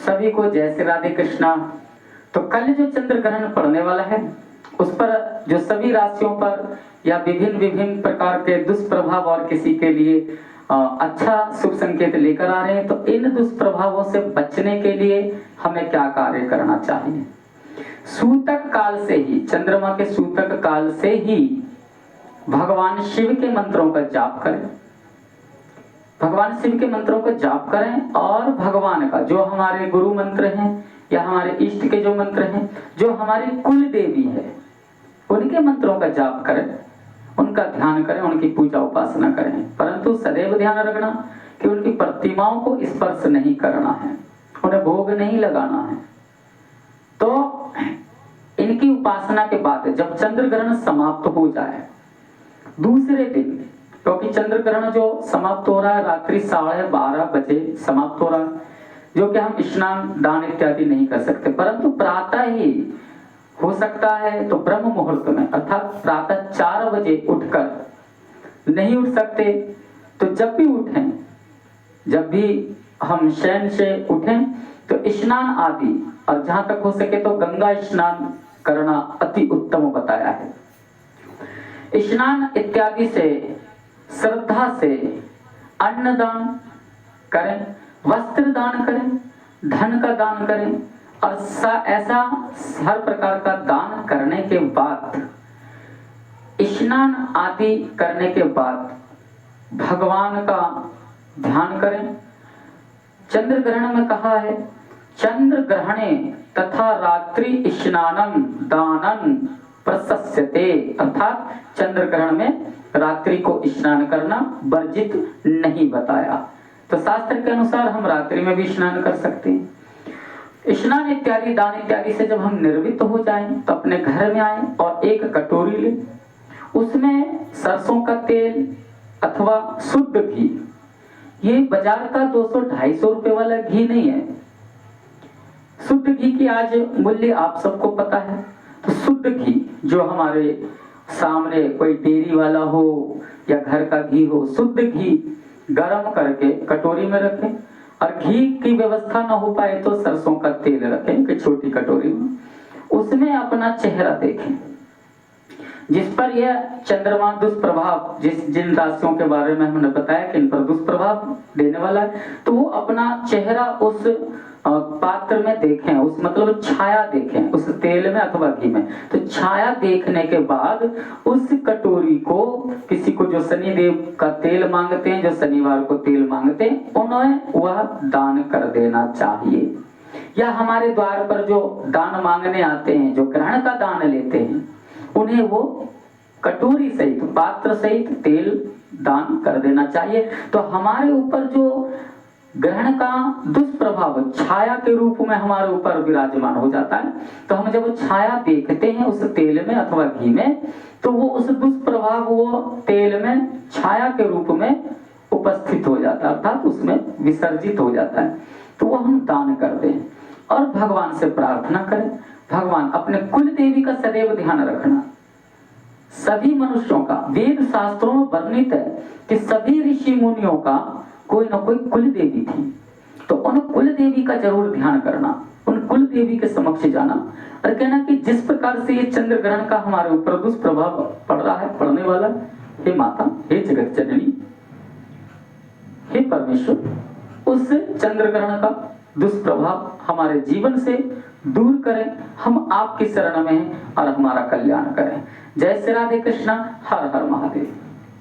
सभी को जय श्री राधे कृष्णा। तो कल जो चंद्र ग्रहण पड़ने वाला है उस पर जो सभी राशियों पर या विभिन्न विभिन्न प्रकार के दुष्प्रभाव और किसी के लिए अच्छा शुभ संकेत लेकर आ रहे हैं, तो इन दुष्प्रभावों से बचने के लिए हमें क्या कार्य करना चाहिए। सूतक काल से ही, चंद्रमा के सूतक काल से ही भगवान शिव के मंत्रों का जाप करें, भगवान शिव के मंत्रों का जाप करें और भगवान का जो हमारे गुरु मंत्र हैं या हमारे इष्ट के जो मंत्र हैं, जो हमारी कुल देवी है उनके मंत्रों का जाप करें, उनका ध्यान करें, उनकी पूजा उपासना करें। परंतु सदैव ध्यान रखना कि उनकी प्रतिमाओं को स्पर्श नहीं करना है, उन्हें भोग नहीं लगाना है। तो इनकी उपासना के बाद जब चंद्र ग्रहण समाप्त हो जाए दूसरे दिन, क्योंकि चंद्र ग्रहण जो समाप्त हो रहा है रात्रि 12:30 बजे समाप्त हो रहा है, जो कि हम स्नान दान इत्यादि नहीं कर सकते, परंतु प्रातः ही हो सकता है। तो ब्रह्म मुहूर्त में अर्थात प्रातः 4 बजे उठकर, नहीं उठ सकते तो जब भी उठें, जब भी हम शयन से उठें तो स्नान आदि, और जहां तक हो सके तो गंगा स्नान करना अति उत्तम बताया है। स्नान इत्यादि से श्रद्धा से अन्नदान करें, वस्त्र दान करें, धन का दान करें, और ऐसा हर प्रकार का दान करने के बाद, स्नान आदि करने के बाद भगवान का ध्यान करें। चंद्र ग्रहण में कहा है चंद्र ग्रहणे तथा रात्रि स्नानम दानम प्रशस्यते, अर्थात चंद्र ग्रहण में रात्रि को स्नान करना वर्जित नहीं बताया। तो शास्त्र के अनुसार हम रात्रि में भी स्नान कर सकते हैं। स्नान इत्यादि दान इत्यादि से जब हम निर्वृत्त हो जाएं तो अपने घर में आए और एक कटोरी लें, उसमें सरसों का तेल अथवा शुद्ध घी, ये बाजार का 200-250 रुपए वाला घी नहीं है, शुद्ध घी की आज मूल्य आप सबको पता है। तो शुद्ध घी जो हमारे सामने कोई डेयरी वाला हो या घर का घी हो, शुद्ध घी गरम करके कटोरी में रखें, और घी की व्यवस्था न हो पाए तो सरसों का तेल रखें कि छोटी कटोरी में, उसमें अपना चेहरा देखें जिस पर यह चंद्रमा दुष्प्रभाव, जिन राशियों के बारे में हमने बताया कि इन पर दुष्प्रभाव देने वाला है, तो वो अपना चेहरा उस पात्र में देखें, उस मतलब छाया देखें उस तेल में अथवा घी में। तो छाया देखने के बाद उस कटोरी को किसी को जो शनि देव का तेल मांगते हैं, जो शनिवार को तेल मांगते हैं, उन्हें वह दान कर देना चाहिए। या हमारे द्वार पर जो दान मांगने आते हैं, जो ग्रहण का दान लेते हैं, उन्हें वो कटोरी सहित पात्र सहित तेल दान कर देना चाहिए। तो हमारे ऊपर जो ग्रहण का दुष्प्रभाव छाया के रूप में हमारे ऊपर विराजमान हो जाता है, तो हम जब छाया देखते हैं उस तेल में अथवा घी में, तो वो उस दुष्प्रभाव वो तेल में छाया के रूप में उपस्थित हो जाता है, अर्थात उसमें विसर्जित हो जाता है। तो वो हम दान कर दें और भगवान से प्रार्थना करें। भगवान अपने कुल देवी का सदैव ध्यान रखना। सभी मनुष्यों का वेद शास्त्रों में वर्णित है कि सभी ऋषि मुनियों का कोई न कोई कुल देवी थी, तो उन कुल देवी का जरूर ध्यान करना, उन कुल देवी के समक्ष जाना और कहना कि जिस प्रकार से ये चंद्र ग्रहण का हमारे ऊपर दुष्प्रभाव पड़ रहा है, पड़ने वाला, हे माता, हे जगत जननी, हे परमेश्वर, उस चंद्र ग्रहण का दुष्प्रभाव हमारे जीवन से दूर करें। हम आपकी शरण में हैं और हमारा कल्याण करें। जय श्री राधे कृष्णा। हर हर महादेव।